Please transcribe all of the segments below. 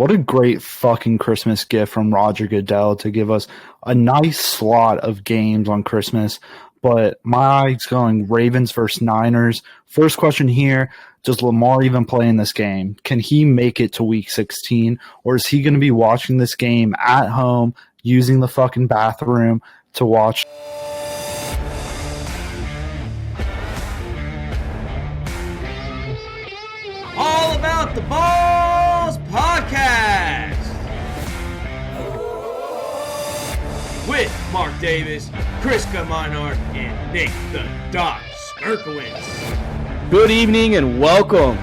What a great fucking Christmas gift from Roger Goodell to give us a nice slot of games on Christmas. But my eye's going Ravens versus Niners. First question here, does Lamar even play in this game? Can he make it to week 16? Or is he going to be watching this game at home, using the fucking bathroom to watch? All About the Balls podcast with Mark Davis, Chris Meinhardt, and Nick the Doc Skirkowitz. Good evening and welcome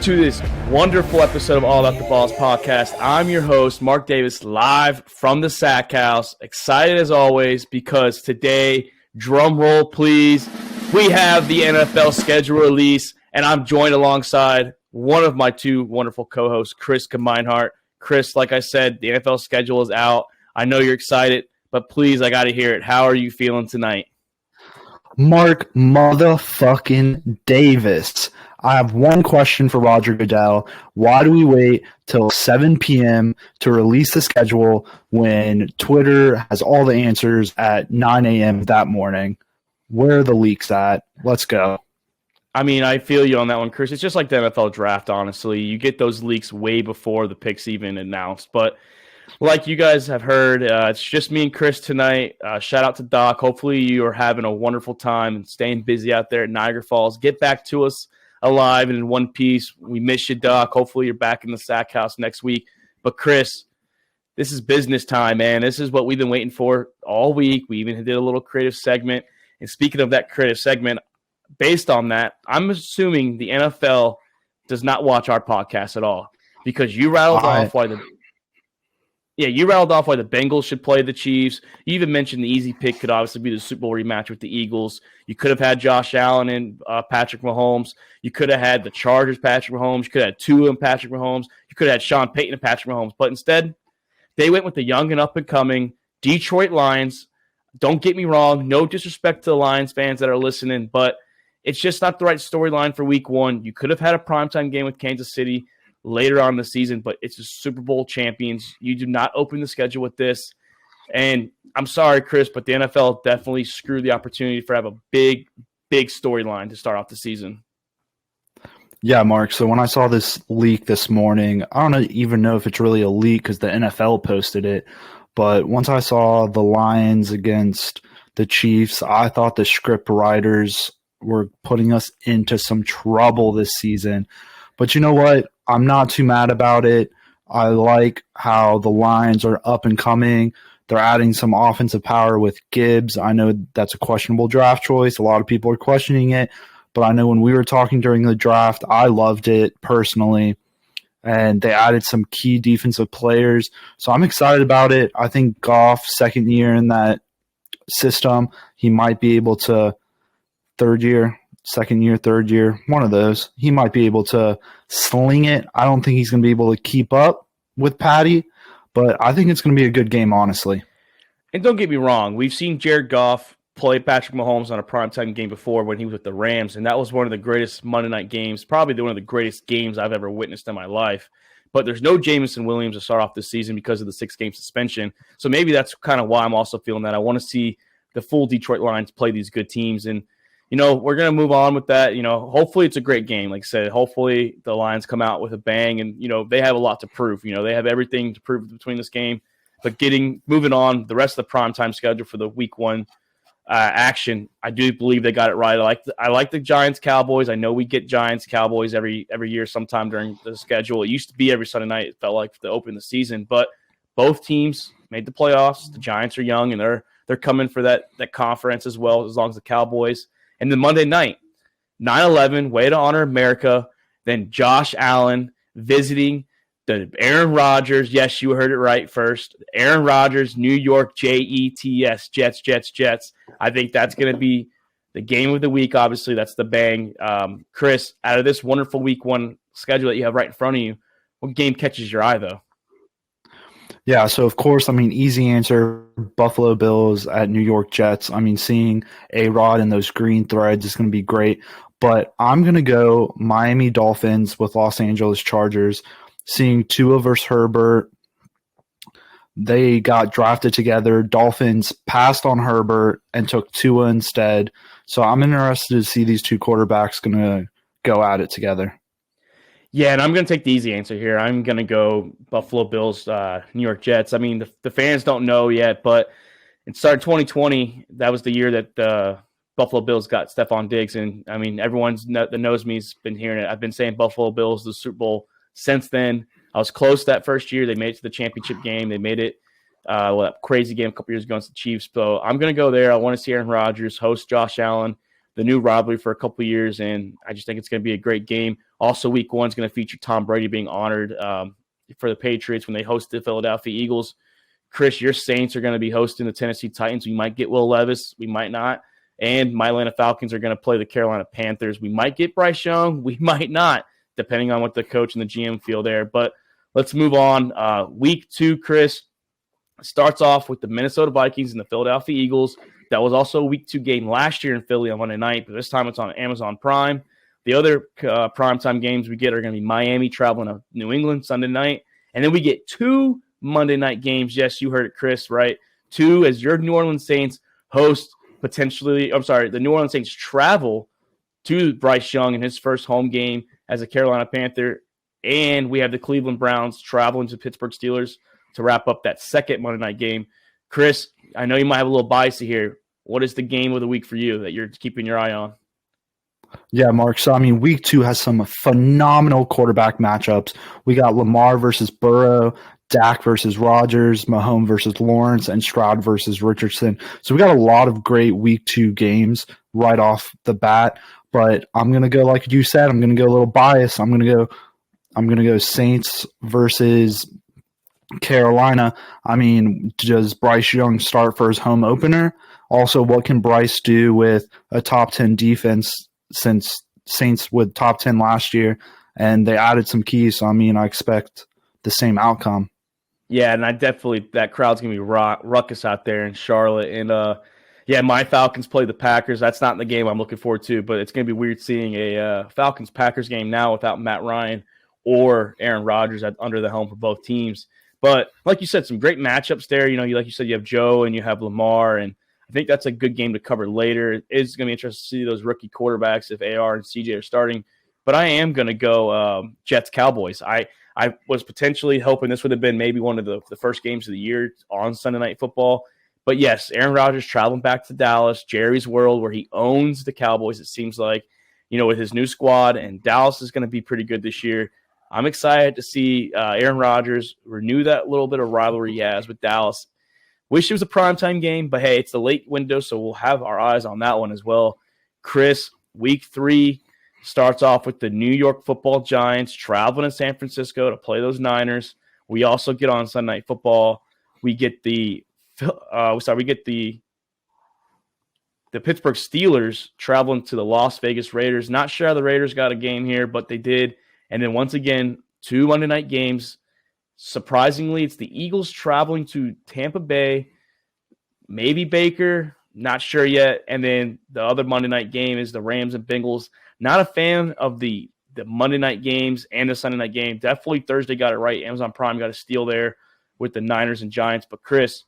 to this wonderful episode of All About the Balls podcast. I'm your host, Mark Davis, live from the Sack House. Excited as always because today, drum roll please, we have the NFL schedule release, and I'm joined alongside one of my two wonderful co-hosts, Chris Meinhardt. Chris, like I said, the NFL schedule is out. I know you're excited, but please, I got to hear it. How are you feeling tonight? Mark motherfucking Davis. I have one question for Roger Goodell. Why do we wait till 7 p.m. to release the schedule when Twitter has all the answers at 9 a.m. that morning? Where are the leaks at? Let's go. I mean, I feel you on that one, Chris. It's just like the NFL draft, honestly. You get those leaks way before the picks even announced. But like you guys have heard, it's just me and Chris tonight. Shout out to Doc. Hopefully you are having a wonderful time and staying busy out there at Niagara Falls. Get back to us alive and in one piece. We miss you, Doc. Hopefully you're back in the Sack House next week. But Chris, this is business time, man. This is what we've been waiting for all week. We even did a little creative segment. And speaking of that creative segment, based on that, I'm assuming the NFL does not watch our podcast at all because you rattled off why the Bengals should play the Chiefs. You even mentioned the easy pick could obviously be the Super Bowl rematch with the Eagles. You could have had Josh Allen and Patrick Mahomes. You could have had the Chargers, Patrick Mahomes. You could have had Tua and Patrick Mahomes. You could have had Sean Payton and Patrick Mahomes. But instead, they went with the young and up-and-coming Detroit Lions. Don't get me wrong. No disrespect to the Lions fans that are listening, but it's just not the right storyline for week one. You could have had a primetime game with Kansas City later on in the season, but it's the Super Bowl champions. You do not open the schedule with this. And I'm sorry, Chris, but the NFL definitely screwed the opportunity for have a big storyline to start off the season. Yeah, Mark. So when I saw this leak this morning, I don't even know if it's really a leak because the NFL posted it. But once I saw the Lions against the Chiefs, I thought the script writers were putting us into some trouble this season. But you know what? I'm not too mad about it. I like how the Lions are up and coming. They're adding some offensive power with Gibbs. I know that's a questionable draft choice. A lot of people are questioning it. But I know when we were talking during the draft, I loved it personally. And they added some key defensive players. So I'm excited about it. I think Goff, second year in that system, he might be able to second year, third year, one of those. He might be able to sling it. I don't think he's going to be able to keep up with Patty, but I think it's going to be a good game, honestly. And don't get me wrong. We've seen Jared Goff play Patrick Mahomes on a primetime game before when he was with the Rams, and that was one of the greatest Monday night games, probably one of the greatest games I've ever witnessed in my life. But there's no Jameson Williams to start off this season because of the 6-game suspension. So maybe that's kind of why I'm also feeling that. I want to see the full Detroit Lions play these good teams. And we're going to move on with that. Hopefully it's a great game. Like I said, hopefully the Lions come out with a bang and, they have a lot to prove. They have everything to prove between this game. But moving on, the rest of the primetime schedule for the week one action, I do believe they got it right. I like the Giants-Cowboys. I know we get Giants-Cowboys every year sometime during the schedule. It used to be every Sunday night, it felt like, to open the season. But both teams made the playoffs. The Giants are young, and they're coming for that conference as well, as long as the Cowboys. And then Monday night, 9/11, way to honor America. Then Josh Allen visiting the Aaron Rodgers. Yes, you heard it right first. Aaron Rodgers, New York Jets, Jets. I think that's going to be the game of the week. Obviously, that's the bang. Chris, out of this wonderful week one schedule that you have right in front of you, what game catches your eye, though? Yeah, so of course, easy answer, Buffalo Bills at New York Jets. Seeing A-Rod and those green threads is going to be great. But I'm going to go Miami Dolphins with Los Angeles Chargers. seeing Tua versus Herbert. They got drafted together. Dolphins passed on Herbert and took Tua instead. So I'm interested to see these two quarterbacks going to go at it together. Yeah, and I'm going to take the easy answer here. I'm going to go Buffalo Bills, New York Jets. I mean, the fans don't know yet, but it started 2020. That was the year that the Buffalo Bills got Stephon Diggs. And, I mean, everyone that knows me has been hearing it. I've been saying Buffalo Bills the Super Bowl since then. I was close that first year. They made it to the championship game. They made it that crazy game a couple years ago against the Chiefs. So I'm going to go there. I want to see Aaron Rodgers host Josh Allen, the new rivalry for a couple of years, and I just think it's going to be a great game. Also, week 1 is going to feature Tom Brady being honored for the Patriots when they host the Philadelphia Eagles. Chris, your Saints are going to be hosting the Tennessee Titans. We might get Will Levis. We might not. And my Atlanta Falcons are going to play the Carolina Panthers. We might get Bryce Young. We might not, depending on what the coach and the GM feel there. But let's move on. Week 2, Chris, starts off with the Minnesota Vikings and the Philadelphia Eagles. That was also a week 2 game last year in Philly on Monday night, but this time it's on Amazon Prime. The other primetime games we get are going to be Miami traveling to New England Sunday night. And then we get 2 Monday night games. Yes, you heard it, Chris, right? 2 as your New Orleans Saints host the New Orleans Saints travel to Bryce Young in his first home game as a Carolina Panther. And we have the Cleveland Browns traveling to Pittsburgh Steelers to wrap up that second Monday night game. Chris, I know you might have a little bias here. What is the game of the week for you that you're keeping your eye on? Yeah, Mark. So, I mean, week 2 has some phenomenal quarterback matchups. We got Lamar versus Burrow, Dak versus Rodgers, Mahomes versus Lawrence, and Stroud versus Richardson. So we got a lot of great week 2 games right off the bat. But I'm going to go, like you said, I'm going to go a little biased. I'm going to go Saints versus Carolina. I mean, does Bryce Young start for his home opener? Also, what can Bryce do with a top 10 defense since Saints with top 10 last year and they added some keys? So, I mean, I expect the same outcome. Yeah, and that crowd's going to be ruckus out there in Charlotte. And, my Falcons play the Packers. That's not the game I'm looking forward to, but it's going to be weird seeing a Falcons-Packers game now without Matt Ryan or Aaron Rodgers under the helm for both teams. But like you said, some great matchups there. You know, like you said, you have Joe and you have Lamar, and I think that's a good game to cover later. It's going to be interesting to see those rookie quarterbacks if AR and CJ are starting. But I am going to go Jets-Cowboys. I was potentially hoping this would have been maybe one of the first games of the year on Sunday Night Football. But, yes, Aaron Rodgers traveling back to Dallas, Jerry's World, where he owns the Cowboys, it seems like, you know, with his new squad. And Dallas is going to be pretty good this year. I'm excited to see Aaron Rodgers renew that little bit of rivalry he has with Dallas. Wish it was a primetime game, but, hey, it's the late window, so we'll have our eyes on that one as well. Chris, week 3 starts off with the New York Football Giants traveling to San Francisco to play those Niners. We also get on Sunday Night Football. We get the Pittsburgh Steelers traveling to the Las Vegas Raiders. Not sure how the Raiders got a game here, but they did. And then once again, 2 Monday night games. Surprisingly, it's the Eagles traveling to Tampa Bay, maybe Baker, not sure yet. And then the other Monday night game is the Rams and Bengals. Not a fan of the Monday night games and the Sunday night game. Definitely Thursday got it right. Amazon Prime got a steal there with the Niners and Giants. But Chris,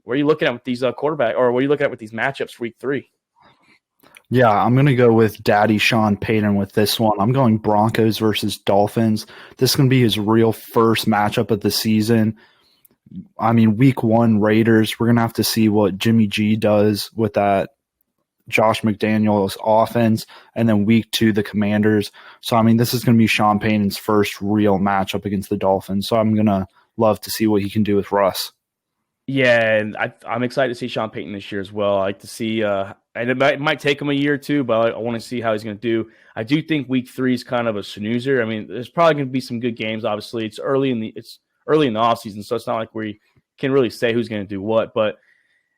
what are you looking at with these quarterback, or what are you looking at with these matchups for week 3? Yeah, I'm going to go with Daddy Sean Payton with this one. I'm going Broncos versus Dolphins. This is going to be his real first matchup of the season. I mean, week 1, Raiders, we're going to have to see what Jimmy G does with that Josh McDaniels offense. And then week 2, the Commanders. So, I mean, this is going to be Sean Payton's first real matchup against the Dolphins. So I'm going to love to see what he can do with Russ. Yeah, and I'm excited to see Sean Payton this year as well. I like to see, and it might take him a year or two, but I want to see how he's going to do. I do think week 3 is kind of a snoozer. I mean, there's probably going to be some good games. Obviously, it's early in the offseason, so it's not like we can really say who's going to do what. But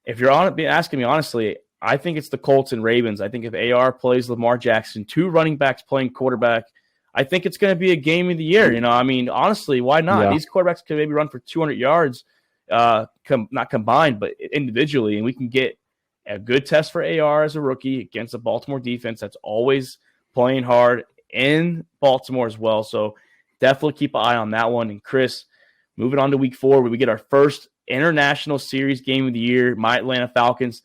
if you're asking me honestly, I think it's the Colts and Ravens. I think if AR plays Lamar Jackson, 2 running backs playing quarterback, I think it's going to be a game of the year. You know, I mean, honestly, why not? Yeah. These quarterbacks can maybe run for 200 yards. Not combined, but individually, and we can get a good test for AR as a rookie against a Baltimore defense that's always playing hard in Baltimore as well. So definitely keep an eye on that one. And Chris, moving on to week 4, where we get our first international series game of the year, my Atlanta Falcons.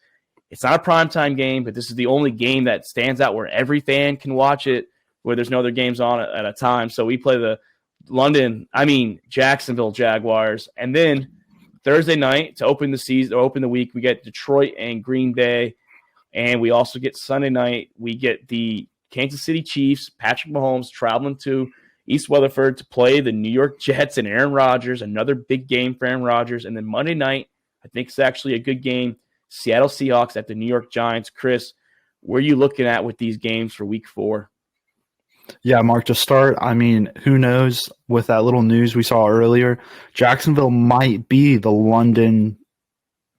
It's not a primetime game, but this is the only game that stands out where every fan can watch it, where there's no other games on at a time. So we play the Jacksonville Jaguars. And then Thursday night to open the season, or open the week, we get Detroit and Green Bay. And we also get Sunday night, we get the Kansas City Chiefs, Patrick Mahomes traveling to East Weatherford to play the New York Jets and Aaron Rodgers, another big game for Aaron Rodgers. And then Monday night, I think it's actually a good game, Seattle Seahawks at the New York Giants. Chris, where are you looking at with these games for week 4? Yeah, Mark, to start, who knows with that little news we saw earlier, Jacksonville might be the London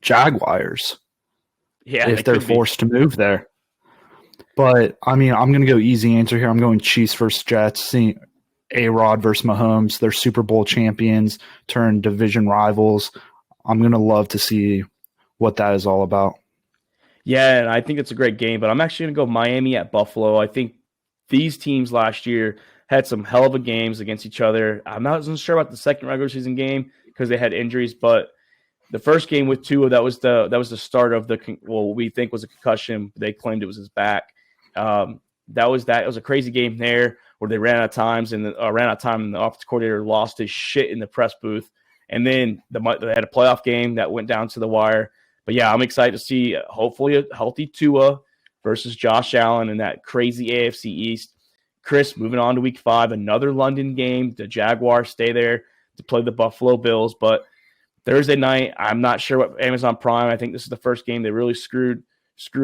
Jaguars if they're forced to move there. But, I'm going to go easy answer here. I'm going Chiefs versus Jets, seeing A-Rod versus Mahomes. They're Super Bowl champions, turned division rivals. I'm going to love to see what that is all about. Yeah, and I think it's a great game, but I'm actually going to go Miami at Buffalo. I think these teams last year had some hell of a games against each other. I'm not sure about the second regular season game because they had injuries, but the first game with Tua, that was the start of what we think was a concussion. They claimed it was his back. That was a crazy game there where they ran out of time, and the offensive coordinator lost his shit in the press booth. And then they had a playoff game that went down to the wire. But yeah, I'm excited to see hopefully a healthy Tua versus Josh Allen in that crazy AFC East. Chris, moving on to week 5, another London game. The Jaguars stay there to play the Buffalo Bills. But Thursday night, I'm not sure what Amazon Prime. I think this is the first game they really screwed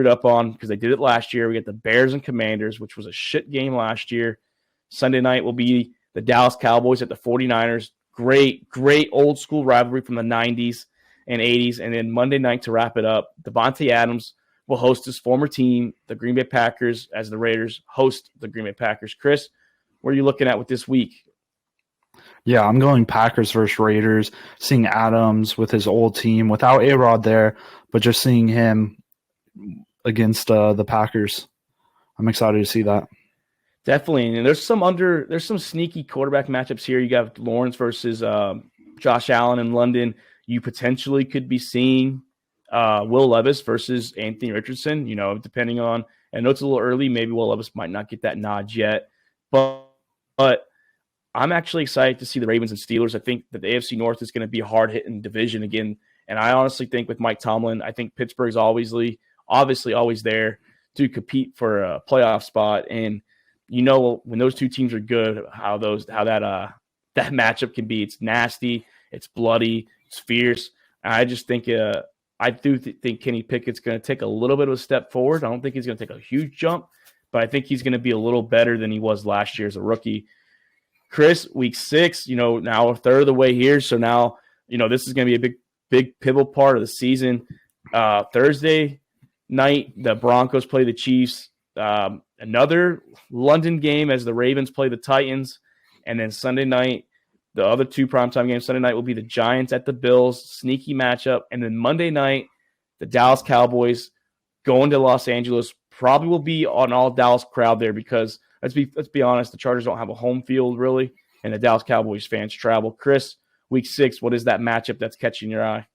up on because they did it last year. We get the Bears and Commanders, which was a shit game last year. Sunday night will be the Dallas Cowboys at the 49ers. Great old school rivalry from the 90s and 80s. And then Monday night to wrap it up, Devontae Adams will host his former team, the Green Bay Packers, as the Raiders host the Green Bay Packers. Chris, what are you looking at with this week? Yeah, I'm going Packers versus Raiders, seeing Adams with his old team without A-Rod there, but just seeing him against the Packers. I'm excited to see that. Definitely. And there's some sneaky quarterback matchups here. You got Lawrence versus Josh Allen in London. You potentially could be seeing Will Levis versus Anthony Richardson, depending on, I know it's a little early. Maybe Will Levis might not get that nod yet, but I'm actually excited to see the Ravens and Steelers. I think that the AFC North is going to be a hard-hitting division again. And I honestly think with Mike Tomlin, I think Pittsburgh's obviously always there to compete for a playoff spot. And when those two teams are good, how that matchup can be. It's nasty, it's bloody, it's fierce. I just think I do think Kenny Pickett's going to take a little bit of a step forward. I don't think he's going to take a huge jump, but I think he's going to be a little better than he was last year as a rookie. Chris, week 6, now a third of the way here. So now, this is going to be a big pivotal part of the season. Thursday night, the Broncos play the Chiefs. Another London game as the Ravens play the Titans. And then Sunday night, the other two primetime games Sunday night will be the Giants at the Bills, sneaky matchup. And then Monday night, the Dallas Cowboys going to Los Angeles. Probably will be an all Dallas crowd there because let's be honest, the Chargers don't have a home field really, and the Dallas Cowboys fans travel. Chris, week 6, what is that matchup that's catching your eye?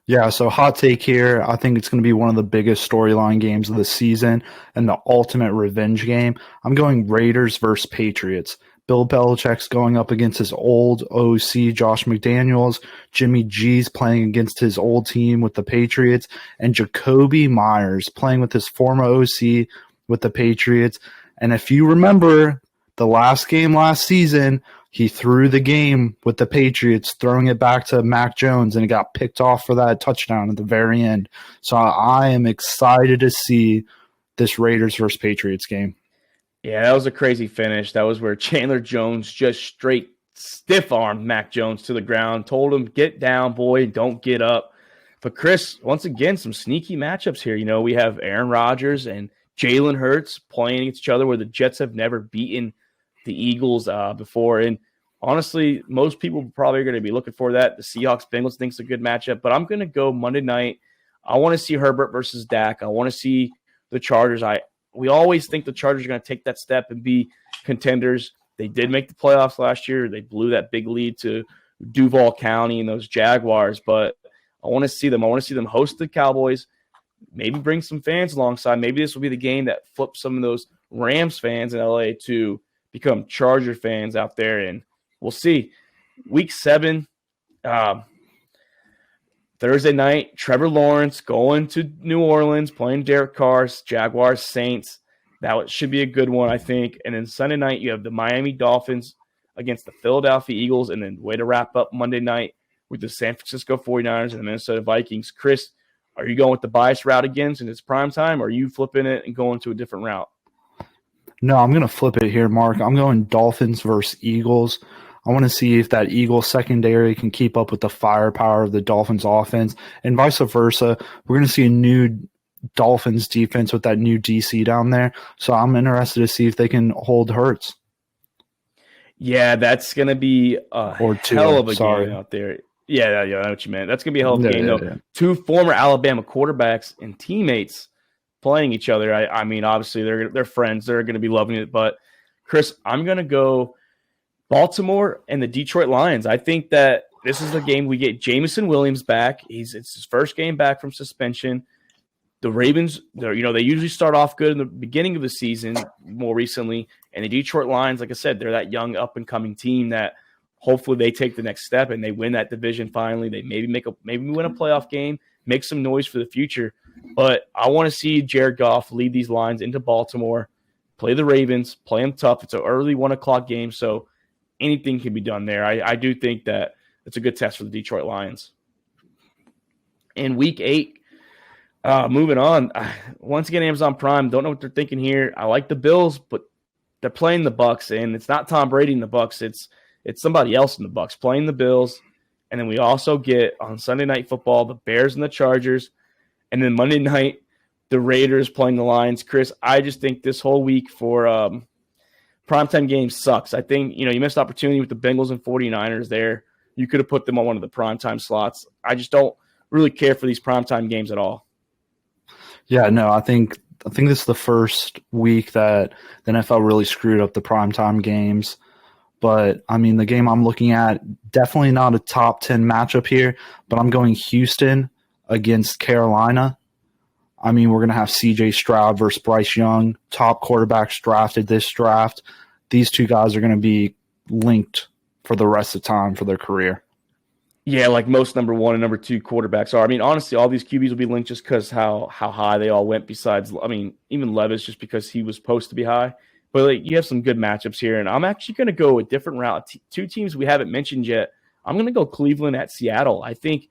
Yeah, so hot take here. I think it's going to be one of the biggest storyline games of the season and the ultimate revenge game. I'm going Raiders versus Patriots. Bill Belichick's going up against his old OC, Josh McDaniels. Jimmy G's playing against his old team with the Patriots. And Jacoby Myers playing with his former OC with the Patriots. And if you remember the last game last season, he threw the game with the Patriots, throwing it back to Mac Jones, and it got picked off for that touchdown at the very end. So I am excited to see this Raiders versus Patriots game. Yeah, that was a crazy finish. That was where Chandler Jones just straight stiff-armed Mac Jones to the ground, told him, get down, boy, don't get up. But Chris, once again, some sneaky matchups here. We have Aaron Rodgers and Jalen Hurts playing against each other where the Jets have never beaten the Eagles before. And honestly, most people probably are going to be looking for that. The Seahawks-Bengals think it's a good matchup. But I'm going to go Monday night. I want to see Herbert versus Dak. I want to see the Chargers. We always think the Chargers are going to take that step and be contenders. They did make the playoffs last year. They blew that big lead to Duval County and those Jaguars, but I want to see them. I want to see them host the Cowboys, maybe bring some fans alongside. Maybe this will be the game that flips some of those Rams fans in LA to become Charger fans out there, and we'll see. Week 7, Thursday night, Trevor Lawrence going to New Orleans, playing Derek Carr's Jaguars Saints. That should be a good one, I think. And then Sunday night, you have the Miami Dolphins against the Philadelphia Eagles, and then way to wrap up Monday night with the San Francisco 49ers and the Minnesota Vikings. Chris, are you going with the bias route again since it's prime time, or are you flipping it and going to a different route? No, I'm going to flip it here, Mark. I'm going Dolphins versus Eagles. I want to see if that Eagles secondary can keep up with the firepower of the Dolphins offense, and vice versa. We're going to see a new Dolphins defense with that new DC down there. So I'm interested to see if they can hold Hurts. Yeah, that's going to be a hell of a game out there. Yeah, I know what you meant. That's going to be a hell of a game, though. Yeah. 2 former Alabama quarterbacks and teammates playing each other. I mean, obviously, they're friends. They're going to be loving it. But, Chris, I'm going to go Baltimore and the Detroit Lions. I think that this is the game we get Jameson Williams back. It's his first game back from suspension. The Ravens, they usually start off good in the beginning of the season more recently. And the Detroit Lions, like I said, they're that young up-and-coming team that hopefully they take the next step and they win that division finally. They maybe win a playoff game, make some noise for the future. But I want to see Jared Goff lead these Lions into Baltimore, play the Ravens, play them tough. It's an early 1 o'clock game, so anything can be done there. I do think that it's a good test for the Detroit Lions. In Week 8, moving on, once again, Amazon Prime, don't know what they're thinking here. I like the Bills, but they're playing the Bucks, and it's not Tom Brady in the Bucks. It's somebody else in the Bucks playing the Bills. And then we also get on Sunday Night Football the Bears and the Chargers. And then Monday night, the Raiders playing the Lions. Chris, I just think this whole week for primetime games sucks. I think, you missed opportunity with the Bengals and 49ers there. You could have put them on one of the primetime slots. I just don't really care for these primetime games at all. Yeah, no, I think this is the first week that the NFL really screwed up the primetime games. But, I mean, the game I'm looking at, definitely not a top 10 matchup here, but I'm going Houston against Carolina. I mean, we're going to have C.J. Stroud versus Bryce Young, top quarterbacks drafted this draft. These two guys are going to be linked for the rest of the time for their career. Yeah, like most number 1 and number 2 quarterbacks are. I mean, honestly, all these QBs will be linked just because how high they all went besides, I mean, even Levis just because he was supposed to be high. But you have some good matchups here, and I'm actually going to go a different route. 2 teams we haven't mentioned yet. I'm going to go Cleveland at Seattle. I think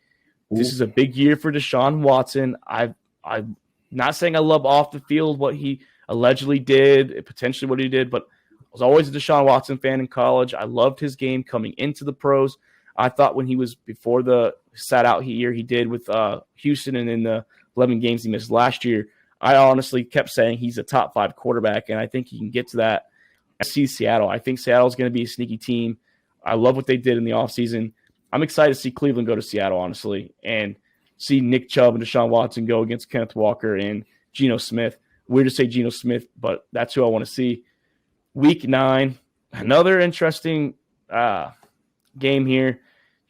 this is a big year for Deshaun Watson. I'm not saying I love off the field what he allegedly did, potentially what he did, but I was always a Deshaun Watson fan in college. I loved his game coming into the pros. I thought when he was before the sat out year he did with Houston and in the 11 games he missed last year, I honestly kept saying he's a top 5 quarterback, and I think he can get to that. I see Seattle. I think Seattle's going to be a sneaky team. I love what they did in the offseason. I'm excited to see Cleveland go to Seattle, honestly, and see Nick Chubb and Deshaun Watson go against Kenneth Walker and Geno Smith. Weird to say Geno Smith, but that's who I want to see. Week 9, another interesting game here.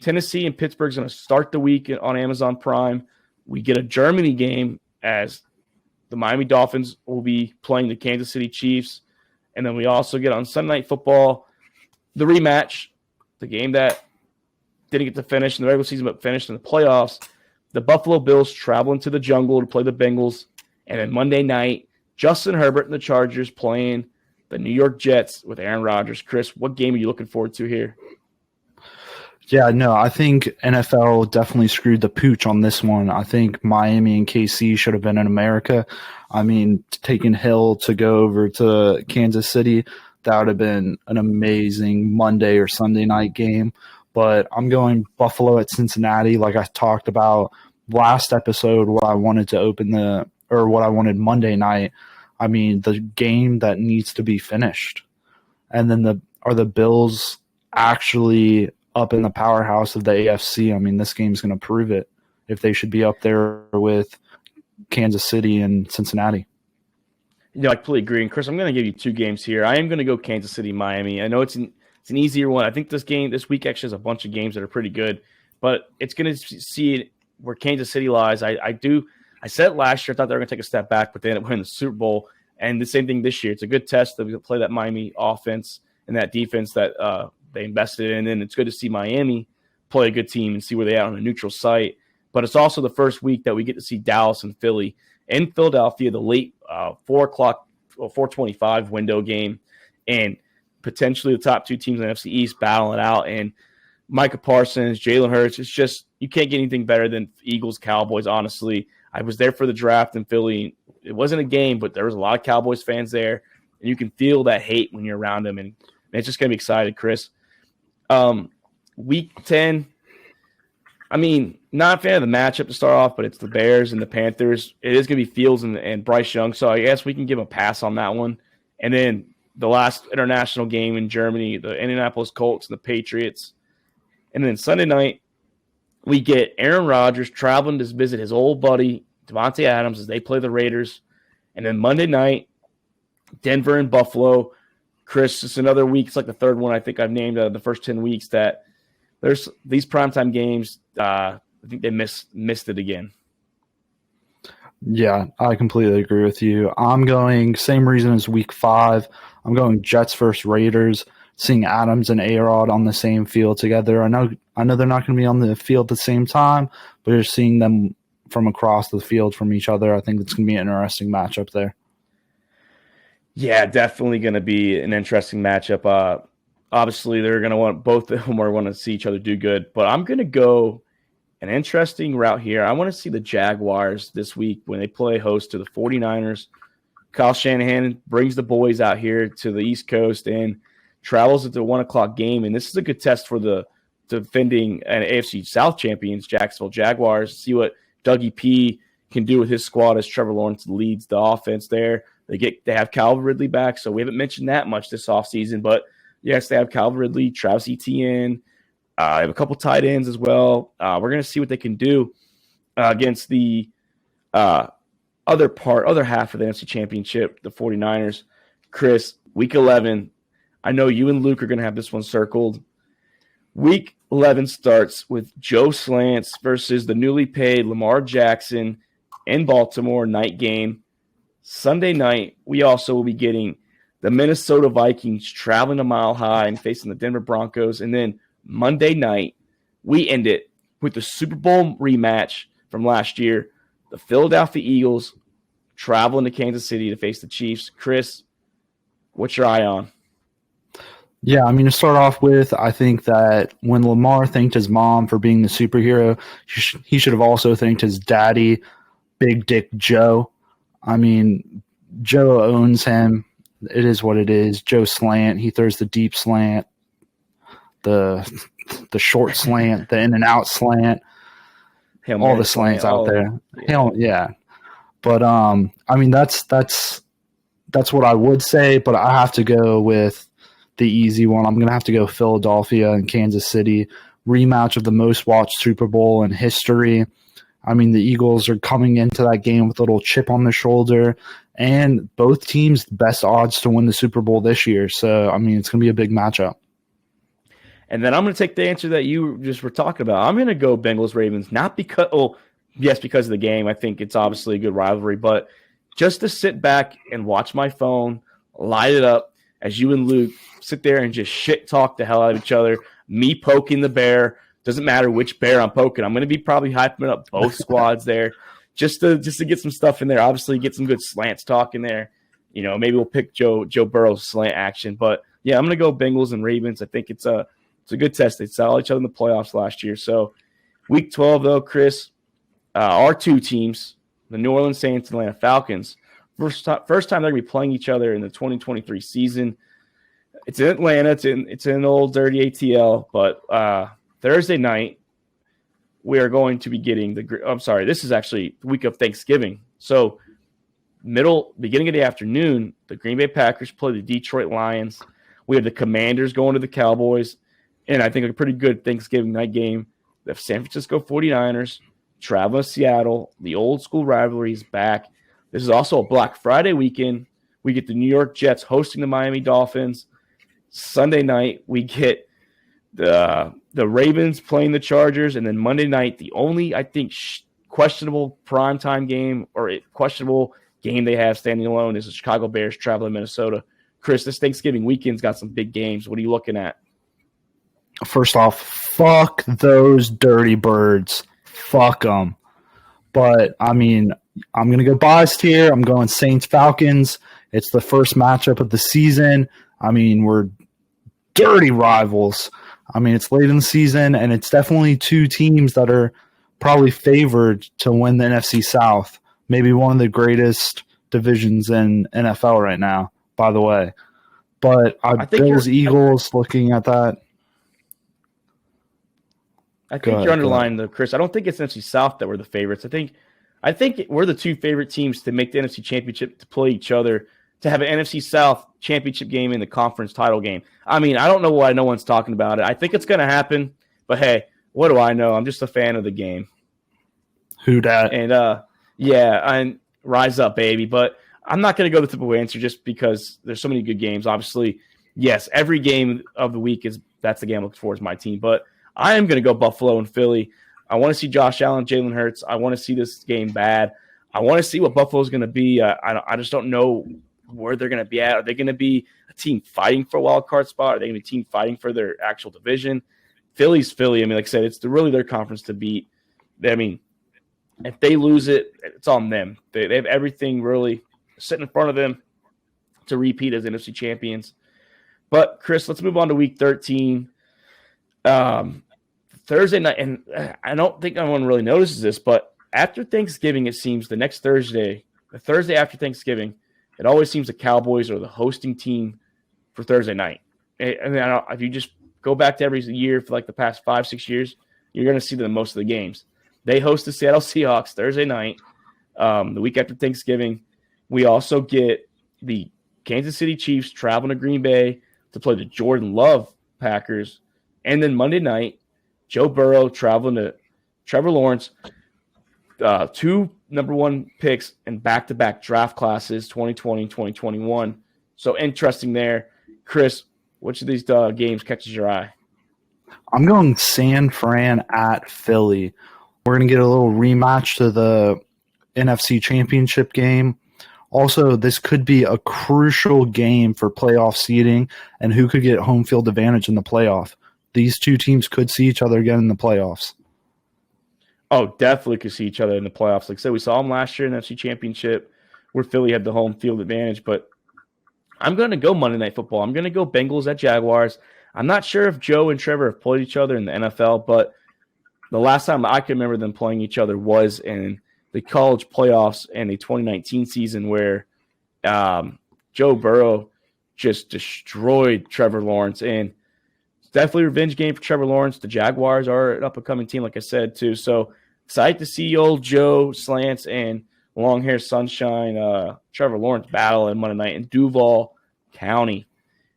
Tennessee and Pittsburgh's going to start the week on Amazon Prime. We get a Germany game as the Miami Dolphins will be playing the Kansas City Chiefs. And then we also get on Sunday Night Football the rematch, the game that didn't get to finish in the regular season but finished in the playoffs. The Buffalo Bills travel into the jungle to play the Bengals. And then Monday night, Justin Herbert and the Chargers playing the New York Jets with Aaron Rodgers. Chris, what game are you looking forward to here? Yeah, no, I think NFL definitely screwed the pooch on this one. I think Miami and KC should have been in America. I mean, taking Hill to go over to Kansas City, that would have been an amazing Monday or Sunday night game. But I'm going Buffalo at Cincinnati, like I talked about last episode, what I wanted to what I wanted Monday night. I mean, the game that needs to be finished. And then are the Bills actually up in the powerhouse of the AFC? I mean, this game's going to prove it if they should be up there with Kansas City and Cincinnati. I completely agree. And Chris, I'm going to give you 2 games here. I am going to go Kansas City, Miami. I know it's an easier one. I think this week actually has a bunch of games that are pretty good, but it's going to see where Kansas City lies. I said it last year. I thought they were going to take a step back, but they ended up winning the Super Bowl. And the same thing this year. It's a good test to play that Miami offense and that defense that they invested in. And it's good to see Miami play a good team and see where they are on a neutral site. But it's also the first week that we get to see Dallas and Philly in Philadelphia, the late 4:25 window game, and potentially the top 2 teams in the NFC East battling it out. And Micah Parsons, Jalen Hurts, it's just you can't get anything better than Eagles, Cowboys, honestly. I was there for the draft in Philly. It wasn't a game, but there was a lot of Cowboys fans there, and you can feel that hate when you're around them, and it's just going to be excited, Chris. Week 10, I mean, not a fan of the matchup to start off, but it's the Bears and the Panthers. It is going to be Fields and Bryce Young, so I guess we can give a pass on that one. And then the last international game in Germany, the Indianapolis Colts and the Patriots. And then Sunday night, we get Aaron Rodgers traveling to visit his old buddy, Devontae Adams, as they play the Raiders. And then Monday night, Denver and Buffalo. Chris, it's another week. It's like the third one I think I've named out of the first 10 weeks that there's these primetime games. I think they missed it again. Yeah, I completely agree with you. I'm going same reason as week 5. I'm going Jets versus Raiders. Seeing Adams and A-Rod on the same field together. I know they're not going to be on the field at the same time, but just seeing them from across the field from each other, I think it's going to be an interesting matchup there. Yeah, definitely going to be an interesting matchup. Obviously, they're going to want both of them are want to see each other do good, but I'm going to go an interesting route here. I want to see the Jaguars this week when they play host to the 49ers. Kyle Shanahan brings the boys out here to the East Coast and travels at the 1:00 game, and this is a good test for the defending and AFC South champions, Jacksonville Jaguars. See what Dougie P can do with his squad as Trevor Lawrence leads the offense there. They have Calvin Ridley back, so we haven't mentioned that much this offseason, but yes, they have Calvin Ridley, Travis Etienne. They have a couple tight ends as well. We're going to see what they can do against the other half of the NFC Championship, the 49ers. Chris, Week 11, I know you and Luke are going to have this one circled. Week 11 starts with Joe Slants versus the newly paid Lamar Jackson in Baltimore night game. Sunday night, we also will be getting the Minnesota Vikings traveling to Mile High and facing the Denver Broncos. And then Monday night, we end it with the Super Bowl rematch from last year. The Philadelphia Eagles traveling to Kansas City to face the Chiefs. Chris, what's your eye on? Yeah, I mean, to start off with, I think that when Lamar thanked his mom for being the superhero, he should have also thanked his daddy, Big Dick Joe. I mean, Joe owns him. It is what it is. Joe Slant, he throws the deep slant, the short slant, the in and out slant, all the slants out there. Yeah. But I mean, that's what I would say. But I have to go with the easy one. I'm gonna have to go Philadelphia and Kansas City rematch of the most watched Super Bowl in history. I mean, the Eagles are coming into that game with a little chip on their shoulder, and both teams the best odds to win the Super Bowl this year. So, I mean, it's going to be a big matchup. And then I'm going to take the answer that you just were talking about. I'm going to go Bengals-Ravens, not because – oh, yes, because of the game. I think it's obviously a good rivalry, but just to sit back and watch my phone, light it up as you and Luke sit there and just shit-talk the hell out of each other, me poking the bear. Doesn't matter which bear I'm poking. I'm going to be probably hyping up both squads there just to get some stuff in there. Obviously, get some good slants talk in there. You know, maybe we'll pick Joe Burrow's slant action. But, yeah, I'm going to go Bengals and Ravens. I think it's a good test. They saw each other in the playoffs last year. So, Week 12, though, Chris, our two teams, the New Orleans Saints and Atlanta Falcons, first time they're going to be playing each other in the 2023 season. It's in Atlanta. It's in old dirty ATL, but Thursday night, we are going to be getting this is actually the week of Thanksgiving. So beginning of the afternoon, the Green Bay Packers play the Detroit Lions. We have the Commanders going to the Cowboys. And I think a pretty good Thanksgiving night game. The San Francisco 49ers traveling to Seattle. The old school rivalry is back. This is also a Black Friday weekend we get the New York Jets hosting the Miami Dolphins. Sunday night, we get the Ravens playing the Chargers. And then Monday night, the only, I think, questionable primetime game or questionable game they have standing alone is the Chicago Bears traveling Minnesota. Chris, this Thanksgiving weekend's got some big games. What are you looking at? First off, fuck those dirty birds. Fuck them. But, I mean, I'm going to go biased here. I'm going Saints-Falcons. It's the first matchup of the season. I mean, we're dirty rivals. I mean, it's late in the season, and it's definitely two teams that are probably favored to win the NFC South. Maybe one of the greatest divisions in NFL right now, by the way. But Bills-Eagles, looking at that. I think you're underlying though, Chris. I don't think it's NFC South that we're the favorites. I think we're the two favorite teams to make the NFC Championship, to play each other, to have an NFC South championship game in the conference title game. I mean, I don't know why no one's talking about it. I think it's going to happen, but hey, what do I know? I'm just a fan of the game. Who dat? And and rise up, baby. But I'm not going to go the typical answer just because there's so many good games. Obviously, yes, every game of the week that's the game I look forward to my team. But I am going to go Buffalo and Philly. I want to see Josh Allen, Jalen Hurts. I want to see this game bad. I want to see what Buffalo's going to be. I just don't know where they're going to be at. Are they going to be a team fighting for a wild card spot? Are they going to be a team fighting for their actual division? Philly's Philly. I mean, like I said, it's really their conference to beat. I mean, if they lose it, it's on them. They have everything really sitting in front of them to repeat as NFC champions. But, Chris, let's move on to Week 13. Thursday night, and I don't think anyone really notices this, but after Thanksgiving, it seems the next Thursday, the Thursday after Thanksgiving, it always seems the Cowboys are the hosting team for Thursday night. I mean, if you just go back to every year for like the past 5-6 years, you're going to see them most of the games. They host the Seattle Seahawks Thursday night, the week after Thanksgiving. We also get the Kansas City Chiefs traveling to Green Bay to play the Jordan Love Packers. And then Monday night, Joe Burrow traveling to Trevor Lawrence, two number one picks in back-to-back draft classes, 2020 and 2021. So interesting there. Chris, which of these games catches your eye? I'm going San Fran at Philly. We're going to get a little rematch to the NFC Championship game. Also, this could be a crucial game for playoff seeding and who could get home field advantage in the playoff. These two teams could see each other again in the playoffs. Oh, definitely could see each other in the playoffs. Like I said, we saw them last year in the NFC Championship where Philly had the home field advantage. But I'm going to go Monday Night Football. I'm going to go Bengals at Jaguars. I'm not sure if Joe and Trevor have played each other in the NFL, but the last time I can remember them playing each other was in the college playoffs in the 2019 season where Joe Burrow just destroyed Trevor Lawrence. And definitely a revenge game for Trevor Lawrence. The Jaguars are an up-and-coming team, like I said, too. So excited to see old Joe Slants and long-hair sunshine Trevor Lawrence battle on Monday night in Duval County.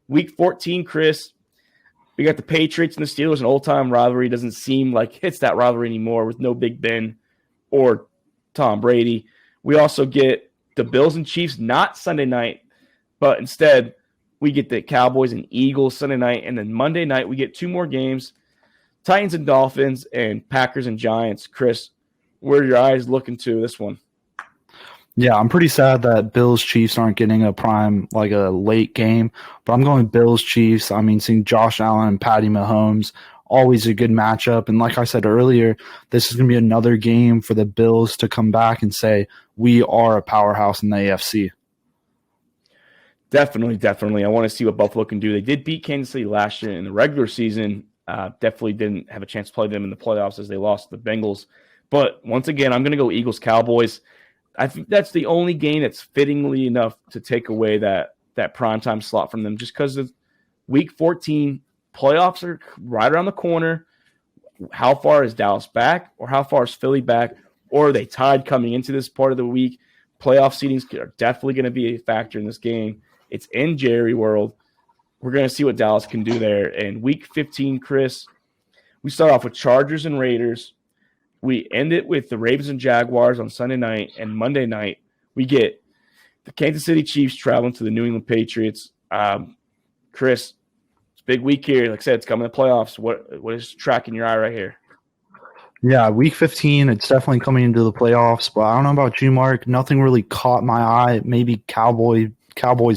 Week 14, Chris, we got the Patriots and the Steelers, an old-time rivalry. Doesn't seem like it's that rivalry anymore with no Big Ben or Tom Brady. We also get the Bills and Chiefs, not Sunday night, but instead – we get the Cowboys and Eagles Sunday night, and then Monday night we get two more games, Titans and Dolphins and Packers and Giants. Chris, where are your eyes looking to this one? Yeah, I'm pretty sad that Bills-Chiefs aren't getting a prime, like a late game, but I'm going Bills-Chiefs. I mean, seeing Josh Allen and Patty Mahomes, always a good matchup. And like I said earlier, this is going to be another game for the Bills to come back and say, we are a powerhouse in the AFC. Definitely. I want to see what Buffalo can do. They did beat Kansas City last year in the regular season. Definitely didn't have a chance to play them in the playoffs as they lost to the Bengals. But once again, I'm going to go Eagles-Cowboys. I think that's the only game that's fittingly enough to take away that primetime slot from them just because of Week 14. Playoffs are right around the corner. How far is Dallas back or how far is Philly back? Or are they tied coming into this part of the week? Playoff seedings are definitely going to be a factor in this game. It's in Jerry World. We're going to see what Dallas can do there. And Week 15, Chris, we start off with Chargers and Raiders. We end it with the Ravens and Jaguars on Sunday night. And Monday night, we get The Kansas City Chiefs traveling to the New England Patriots. Chris, it's a big week here. Like I said, it's coming to playoffs. What is tracking your eye right here? Yeah, week 15, it's definitely coming into the playoffs, but I don't know about you, Mark. Nothing really caught my eye. Maybe Cowboys,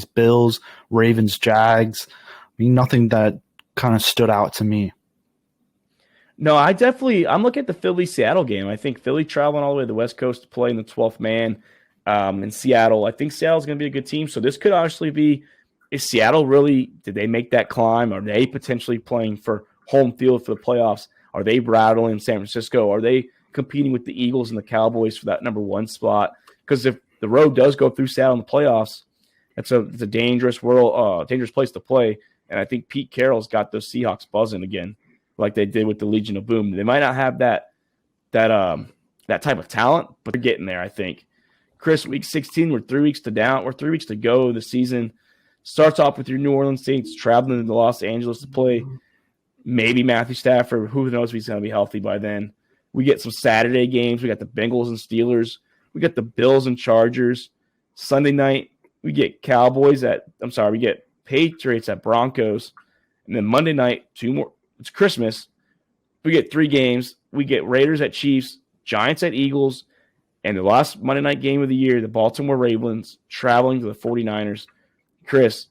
Bills, Ravens, Jags. I mean, nothing that kind of stood out to me. No, I'm looking at the Philly-Seattle game. I think Philly traveling all the way to the West Coast to play in the 12th man in Seattle. I think Seattle's going to be a good team, so this could honestly be, is Seattle really, did they make that climb? Are they potentially playing for home field for the playoffs? Are they rattling San Francisco? Are they competing with the Eagles and the Cowboys for that number 1 spot? Because if the road does go through Seattle in the playoffs, it's a dangerous dangerous place to play. And I think Pete Carroll's got those Seahawks buzzing again, like they did with the Legion of Boom. They might not have that type of talent, but they're getting there, I think. Chris, week 16, we're 3 weeks to go. The season starts off with your New Orleans Saints traveling to Los Angeles to play. Maybe Matthew Stafford. Who knows if he's going to be healthy by then. We get some Saturday games. We got the Bengals and Steelers. We got the Bills and Chargers. Sunday night, we get we get Patriots at Broncos. And then Monday night, 2 more. It's Christmas. We get 3 games. We get Raiders at Chiefs, Giants at Eagles, and the last Monday night game of the year, the Baltimore Ravens traveling to the 49ers. Chris,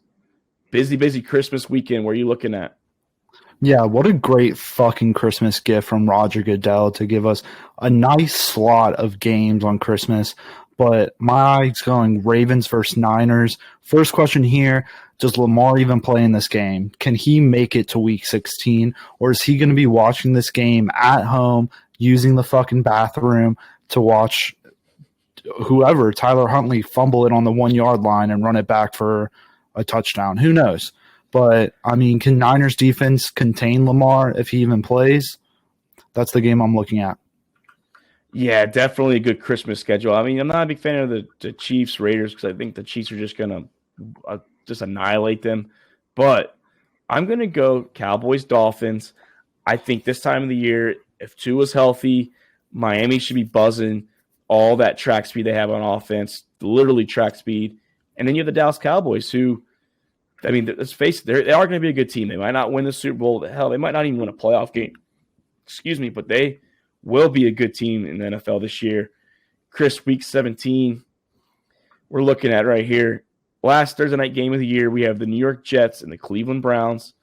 busy Christmas weekend. What are you looking at? Yeah, what a great fucking Christmas gift from Roger Goodell to give us a nice slot of games on Christmas. But my eye's going Ravens versus Niners. First question here, does Lamar even play in this game? Can he make it to week 16? Or is he going to be watching this game at home, using the fucking bathroom to watch whoever, Tyler Huntley, fumble it on the 1 yard line and run it back for a touchdown? Who knows? But, I mean, can Niners defense contain Lamar if he even plays? That's the game I'm looking at. Yeah, definitely a good Christmas schedule. I mean, I'm not a big fan of the Chiefs Raiders because I think the Chiefs are just going to just annihilate them. But I'm going to go Cowboys Dolphins. I think this time of the year, if Tua's healthy, Miami should be buzzing all that track speed they have on offense, literally track speed. And then you have the Dallas Cowboys who, I mean, let's face it, they are going to be a good team. They might not win the Super Bowl. Hell, they might not even win a playoff game. But they will be a good team in the NFL this year. Chris, week 17, we're looking at right here. Last Thursday night game of the year, we have the New York Jets and the Cleveland Browns.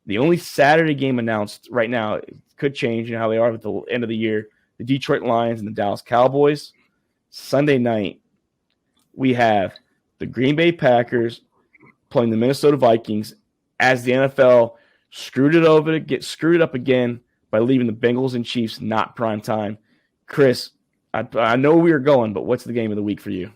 The only Saturday game announced right now, it could change how they are at the end of the year, the Detroit Lions and the Dallas Cowboys. Sunday night, we have the Green Bay Packers playing the Minnesota Vikings as the NFL screwed up again by leaving the Bengals and Chiefs not prime time. Chris, I know we are going, but what's the game of the week for you?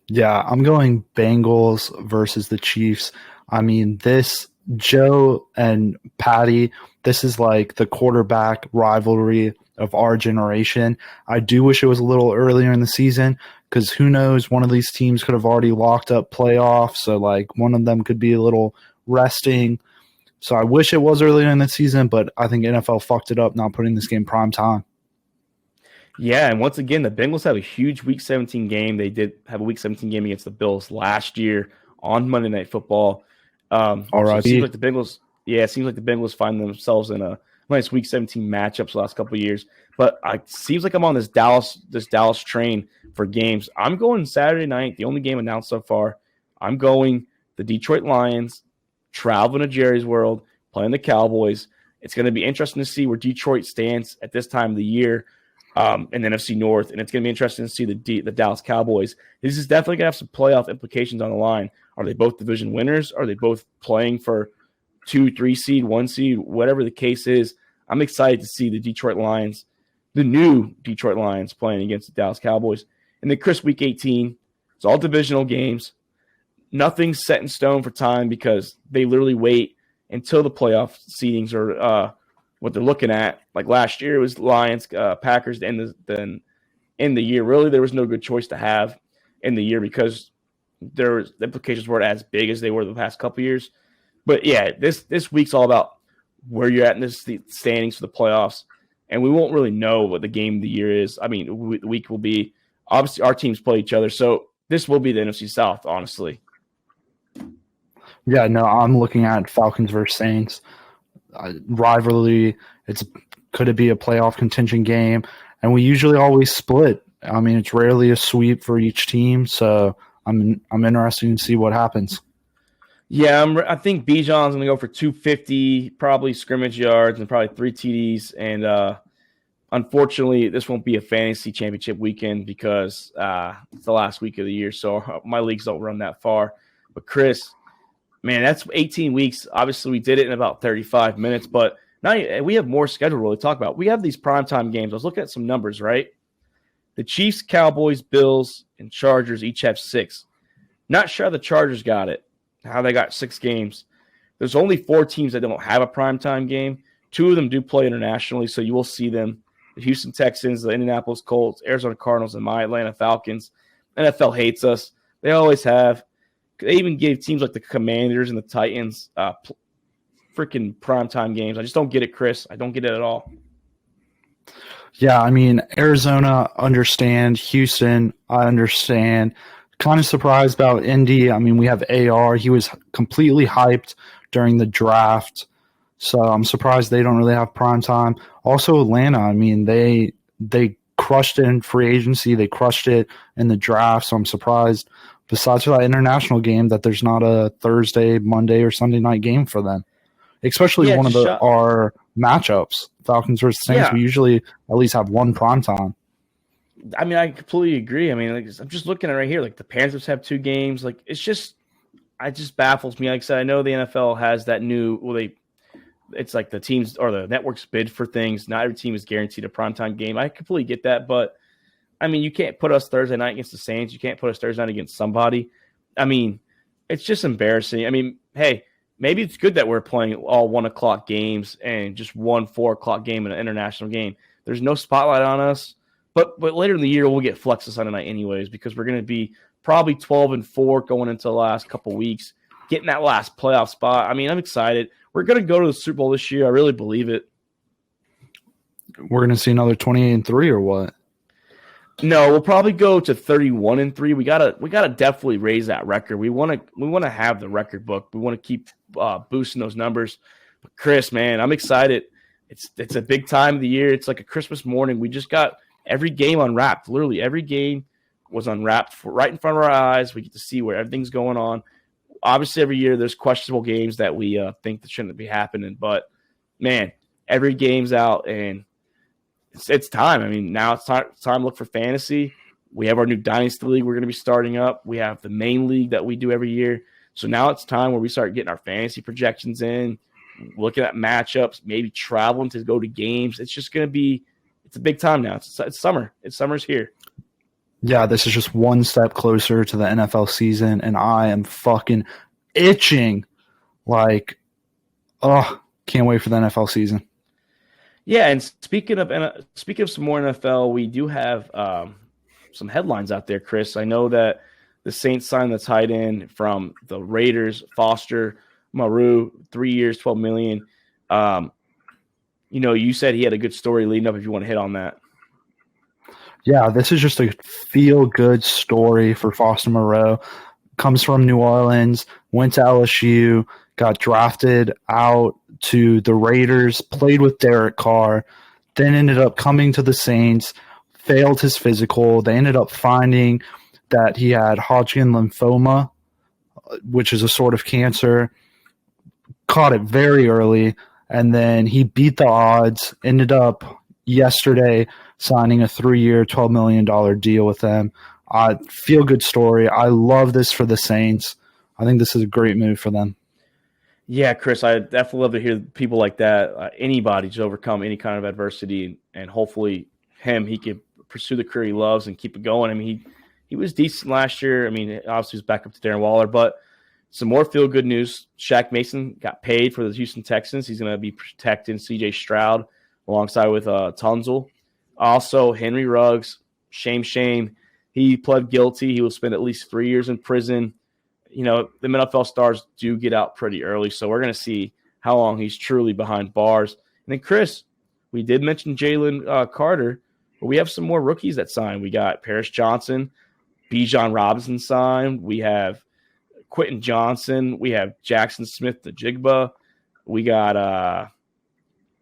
Yeah, I'm going Bengals versus the Chiefs. I mean, this Joe and Patty, this is like the quarterback rivalry of our generation. I do wish it was a little earlier in the season because who knows, one of these teams could have already locked up playoffs. So like one of them could be a little resting. So I wish it was earlier in the season, but I think NFL fucked it up not putting this game prime time. Yeah, and once again, the Bengals have a huge Week 17 game. They did have a Week 17 game against the Bills last year on Monday Night Football. All right. So it seems like the Bengals find themselves in a nice Week 17 matchups the last couple of years. But it seems like I'm on this Dallas train for games. I'm going Saturday night, the only game announced so far. I'm going the Detroit Lions, traveling to Jerry's World, playing the Cowboys. It's going to be interesting to see where Detroit stands at this time of the year in the NFC North, and it's going to be interesting to see the Dallas Cowboys. This is definitely going to have some playoff implications on the line. Are they both division winners? Are they both playing for 2, 3 seed, 1 seed, whatever the case is? I'm excited to see the Detroit Lions, the new Detroit Lions, playing against the Dallas Cowboys. And then Chris, Week 18, it's all divisional games. Nothing's set in stone for time because they literally wait until the playoff seedings are what they're looking at. Like last year, it was Lions, Packers, and then in the year. Really, there was no good choice to have in the year because the implications weren't as big as they were the past couple of years. But yeah, this week's all about where you're at in the standings for the playoffs, and we won't really know what the game of the year is. I mean, the week will be obviously our teams play each other, so this will be the NFC South, honestly. Yeah, no, I'm looking at Falcons versus Saints rivalry. Could it be a playoff contention game? And we usually always split. I mean, it's rarely a sweep for each team, so I'm interested to see what happens. Yeah, I think Bijan's going to go for 250, probably scrimmage yards and probably 3 TDs. And unfortunately, this won't be a fantasy championship weekend because it's the last week of the year, so my leagues don't run that far. But Chris, man, that's 18 weeks. Obviously, we did it in about 35 minutes, but now we have more schedule to really talk about. We have these primetime games. I was looking at some numbers, right? The Chiefs, Cowboys, Bills, and Chargers each have 6. Not sure how the Chargers got it, how they got 6 games. There's only 4 teams that don't have a primetime game. 2 of them do play internationally, so you will see them. The Houston Texans, the Indianapolis Colts, Arizona Cardinals, and my Atlanta Falcons. NFL hates us. They always have. They even gave teams like the Commanders and the Titans freaking primetime games. I just don't get it, Chris. I don't get it at all. Yeah, I mean, Arizona, understand. Houston, I understand. Kind of surprised about Indy. I mean, we have AR. He was completely hyped during the draft. So I'm surprised they don't really have prime time. Also, Atlanta, I mean, they crushed it in free agency. They crushed it in the draft. So I'm surprised, besides for that international game, that there's not a Thursday, Monday, or Sunday night game for them. Especially one of our matchups, Falcons versus Saints. Yeah. We usually at least have one prime time. I mean, I completely agree. I mean, like, I'm just looking at it right here. Like, the Panthers have 2 games. Like, it just baffles me. Like I said, I know the NFL has that new. Well, it's like the teams or the networks bid for things. Not every team is guaranteed a primetime game. I completely get that, but I mean, you can't put us Thursday night against the Saints. You can't put us Thursday night against somebody. I mean, it's just embarrassing. I mean, hey, maybe it's good that we're playing all 1 o'clock games and just 1 4 o'clock game in an international game. There's no spotlight on us. But later in the year, we'll get flexes Sunday night anyways because we're going to be probably 12-4 going into the last couple weeks, getting that last playoff spot. I mean, I'm excited. We're going to go to the Super Bowl this year. I really believe it. We're going to see another 28-3 or what? No, we'll probably go to 31-3. We gotta definitely raise that record. We want to have the record book. We want to keep boosting those numbers. But Chris, man, I'm excited. It's a big time of the year. It's like a Christmas morning. We just got every game unwrapped. Literally every game was unwrapped right in front of our eyes. We get to see where everything's going on. Obviously, every year there's questionable games that we think that shouldn't be happening. But, man, every game's out, and it's time. I mean, now it's time to look for fantasy. We have our new Dynasty League we're going to be starting up. We have the main league that we do every year. So now it's time where we start getting our fantasy projections in, looking at matchups, maybe traveling to go to games. It's just going to be – it's a big time now. It's summer. Summer's here. Yeah, this is just one step closer to the NFL season, and I am fucking itching. Like, can't wait for the NFL season. Yeah, and speaking of some more NFL, we do have some headlines out there, Chris. I know that the Saints signed the tight end from the Raiders, Foster Moreau, 3 years, $12 million. You said he had a good story leading up if you want to hit on that. Yeah, this is just a feel-good story for Foster Moreau. Comes from New Orleans, went to LSU, got drafted out to the Raiders, played with Derek Carr, then ended up coming to the Saints, failed his physical. They ended up finding that he had Hodgkin lymphoma, which is a sort of cancer, caught it very early, and then he beat the odds, ended up yesterday signing a 3-year, $12 million deal with them. Feel-good story. I love this for the Saints. I think this is a great move for them. Yeah, Chris, I definitely love to hear people like that, anybody to overcome any kind of adversity, and hopefully he can pursue the career he loves and keep it going. I mean, he was decent last year. I mean, obviously he's back up to Darren Waller, but some more feel-good news. Shaq Mason got paid for the Houston Texans. He's going to be protecting C.J. Stroud alongside with Tunzel. Also, Henry Ruggs, shame. He pled guilty. He will spend at least 3 years in prison. The NFL stars do get out pretty early, so we're going to see how long he's truly behind bars. And then, Chris, we did mention Jalen Carter, but we have some more rookies that signed. We got Paris Johnson, Bijan Robinson signed. We have Quentin Johnson. We have Jackson Smith, the Jigba. We got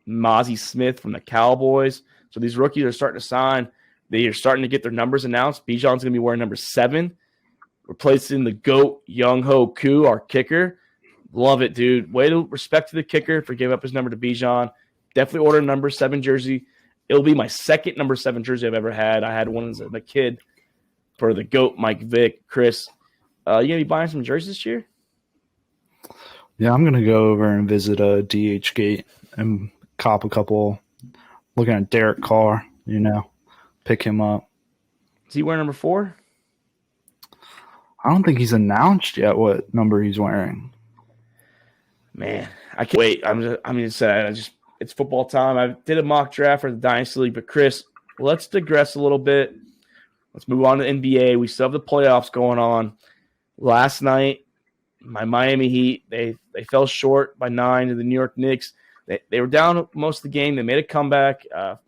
Mozzie Smith from the Cowboys. So these rookies are starting to sign. They are starting to get their numbers announced. Bijan's going to be wearing number 7, replacing the GOAT Young-Ho Koo, our kicker. Love it, dude. Way to respect to the kicker for giving up his number to Bijan. Definitely order a number 7 jersey. It'll be my second number 7 jersey I've ever had. I had one as a kid for the GOAT, Mike Vick. Chris, you going to be buying some jerseys this year? Yeah, I'm going to go over and visit DH Gate and cop a couple, looking at Derek Carr, pick him up. Is he wearing number 4? I don't think he's announced yet what number he's wearing. Man, I can't wait. It's football time. I did a mock draft for the Dynasty League, but Chris, let's digress a little bit. Let's move on to NBA. We still have the playoffs going on. Last night, my Miami Heat, they fell short by 9 to the New York Knicks. They were down most of the game. They made a comeback. The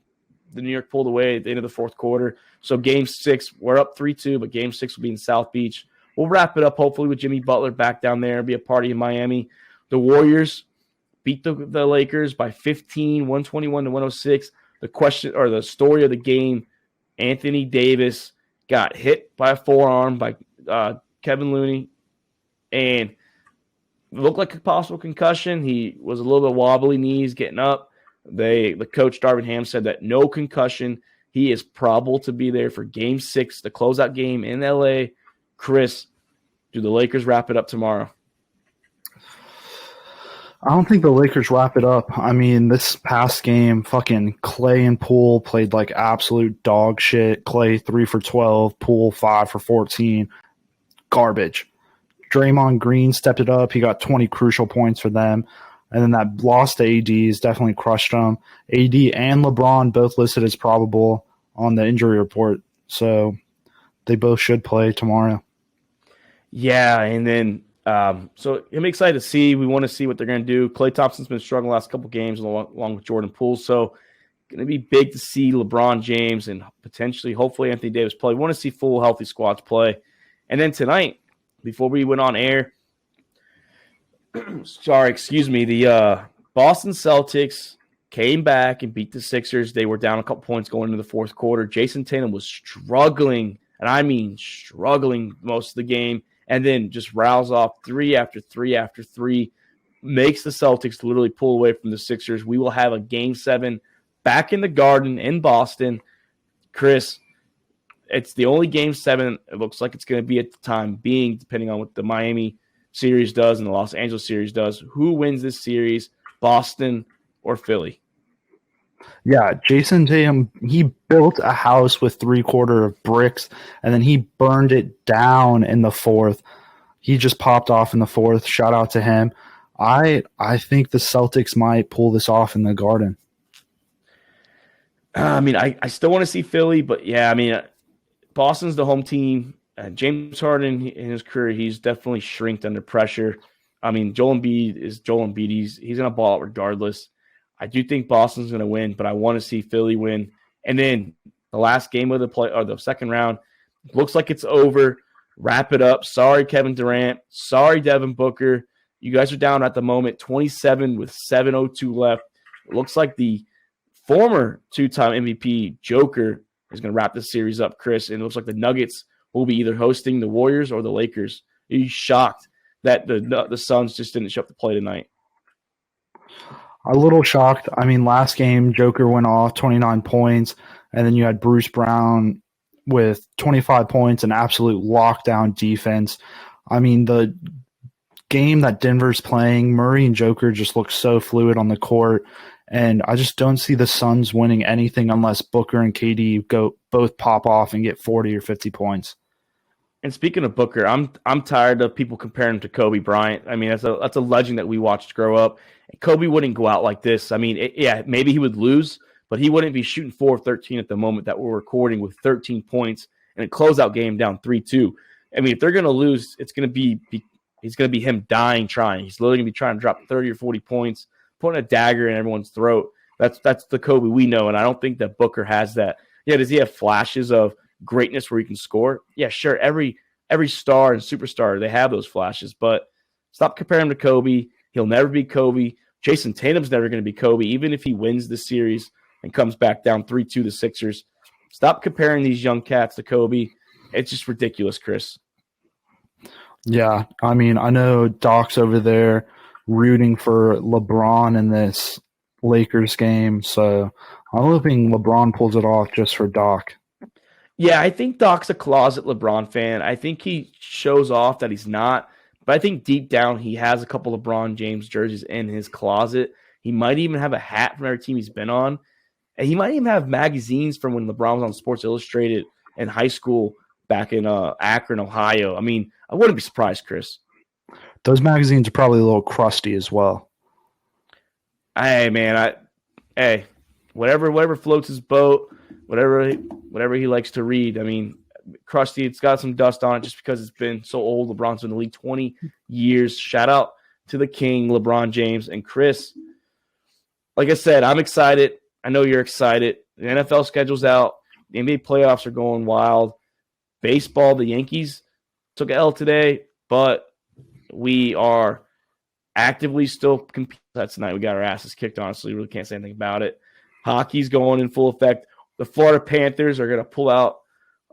New York pulled away at the end of the fourth quarter. So Game 6, we're up 3-2, but Game 6 will be in South Beach. We'll wrap it up hopefully with Jimmy Butler back down there and be a party in Miami. The Warriors beat the Lakers by 15, 121-106. The story of the game, Anthony Davis got hit by a forearm by Kevin Looney and looked like a possible concussion. He was a little bit wobbly knees getting up. The coach, Darvin Ham, said that no concussion. He is probable to be there for Game 6, the closeout game in L.A. Chris, do the Lakers wrap it up tomorrow? I don't think the Lakers wrap it up. I mean, this past game, fucking Clay and Poole played like absolute dog shit. Clay 3 for 12, Poole 5 for 14. Garbage. Draymond Green stepped it up. He got 20 crucial points for them. And then that loss to AD has definitely crushed them. AD and LeBron both listed as probable on the injury report. So they both should play tomorrow. Yeah, and then so I'm excited to see. We want to see what they're going to do. Klay Thompson's been struggling the last couple games along with Jordan Poole. So going to be big to see LeBron James and potentially, hopefully, Anthony Davis play. We want to see full, healthy squads play. And then tonight, before we went on air, the Boston Celtics came back and beat the Sixers. They were down a couple points going into the fourth quarter. Jason Tatum was struggling, and I mean struggling most of the game, and then just rouse off 3 after 3 after 3, makes the Celtics literally pull away from the Sixers. We will have a Game 7 back in the Garden in Boston. Chris, it's the only Game 7 it looks like it's going to be at the time being, depending on what the Miami series does and the Los Angeles series does. Who wins this series, Boston or Philly? Yeah, Jason Tatum, he built a house with 3/4 of bricks, and then he burned it down in the fourth. He just popped off in the fourth. Shout out to him. I think the Celtics might pull this off in the Garden. I mean, I still want to see Philly, but yeah, I mean, Boston's the home team. James Harden in his career, he's definitely shrinked under pressure. I mean, Joel Embiid is Joel Embiid. He's going to ball out regardless. I do think Boston's going to win, but I want to see Philly win. And then the last game of the second round looks like it's over. Wrap it up. Sorry, Kevin Durant. Sorry, Devin Booker. You guys are down at the moment, 27 with 7:02 left. It looks like the former 2-time MVP Joker is going to wrap this series up, Chris. And it looks like the Nuggets will be either hosting the Warriors or the Lakers. Are you shocked that the Suns just didn't show up to play tonight? A little shocked. I mean, last game, Joker went off 29 points, and then you had Bruce Brown with 25 points and absolute lockdown defense. I mean, the game that Denver's playing, Murray and Joker just look so fluid on the court, and I just don't see the Suns winning anything unless Booker and KD both pop off and get 40 or 50 points. And speaking of Booker, I'm tired of people comparing him to Kobe Bryant. I mean, that's a legend that we watched grow up. And Kobe wouldn't go out like this. I mean, maybe he would lose, but he wouldn't be shooting 4 of 13 at the moment that we're recording with 13 points and a closeout game down 3-2. I mean, if they're going to lose, it's going to be he's going to be him dying trying. He's literally going to be trying to drop 30 or 40 points, putting a dagger in everyone's throat. That's the Kobe we know, and I don't think that Booker has that. Yeah, does he have flashes of greatness where he can score. Yeah, sure. Every star and superstar, they have those flashes, but stop comparing him to Kobe. He'll never be Kobe. Jason Tatum's never going to be Kobe, even if he wins the series and comes back down 3-2 the Sixers. Stop comparing these young cats to Kobe. It's just ridiculous, Chris. Yeah, I mean, I know Doc's over there rooting for LeBron in this Lakers game, so I'm hoping LeBron pulls it off just for Doc. Yeah, I think Doc's a closet LeBron fan. I think he shows off that he's not, but I think deep down he has a couple LeBron James jerseys in his closet. He might even have a hat from every team he's been on. And he might even have magazines from when LeBron was on Sports Illustrated in high school back in Akron, Ohio. I mean, I wouldn't be surprised, Chris. Those magazines are probably a little crusty as well. Hey, man, whatever floats his boat, whatever he likes to read. I mean, crusty, it's got some dust on it just because it's been so old. LeBron's been in the league 20 years. Shout out to the king, LeBron James. And Chris, like I said, I'm excited. I know you're excited. The NFL schedule's out. The NBA playoffs are going wild. Baseball, the Yankees took an L today, but we are actively still competing. That's tonight. We got our asses kicked, honestly. Really can't say anything about it. Hockey's going in full effect. The Florida Panthers are going to pull out,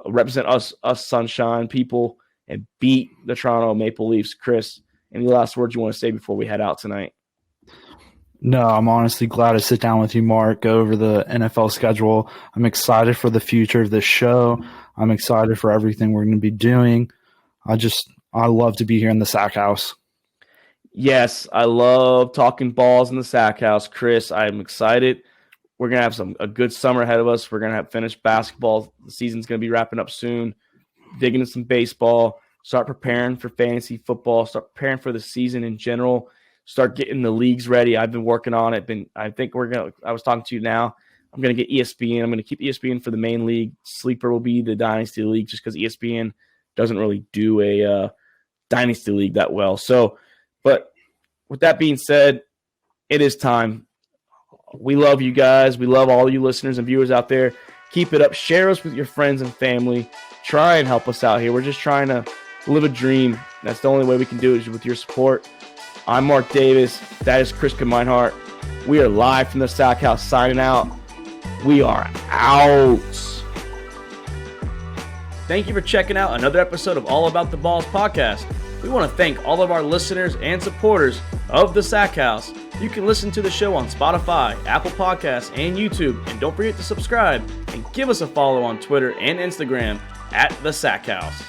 represent us Sunshine people, and beat the Toronto Maple Leafs. Chris, any last words you want to say before we head out tonight? No, I'm honestly glad to sit down with you, Mark, go over the NFL schedule. I'm excited for the future of this show. I'm excited for everything we're going to be doing. I love to be here in the Sack House. Yes, I love talking balls in the Sack House, Chris. I'm excited. We're going to have a good summer ahead of us. We're going to have finished basketball. The season's going to be wrapping up soon. Dig into some baseball. Start preparing for fantasy football. Start preparing for the season in general. Start getting the leagues ready. I've been working on it. I was talking to you now. I'm going to get ESPN. I'm going to keep ESPN for the main league. Sleeper will be the Dynasty League just because ESPN doesn't really do a Dynasty League that well. So, but with that being said, it is time. We love you guys. We love all you listeners and viewers out there. Keep it up. Share us with your friends and family. Try and help us out here. We're just trying to live a dream. That's the only way we can do it is with your support. I'm Mark Davis. That is Kriska Meinhardt. We are live from the Sack House signing out. We are out. Thank you for checking out another episode of All About the Balls podcast. We want to thank all of our listeners and supporters of the Sack House. You can listen to the show on Spotify, Apple Podcasts, and YouTube. And don't forget to subscribe and give us a follow on Twitter and Instagram at the Sack House.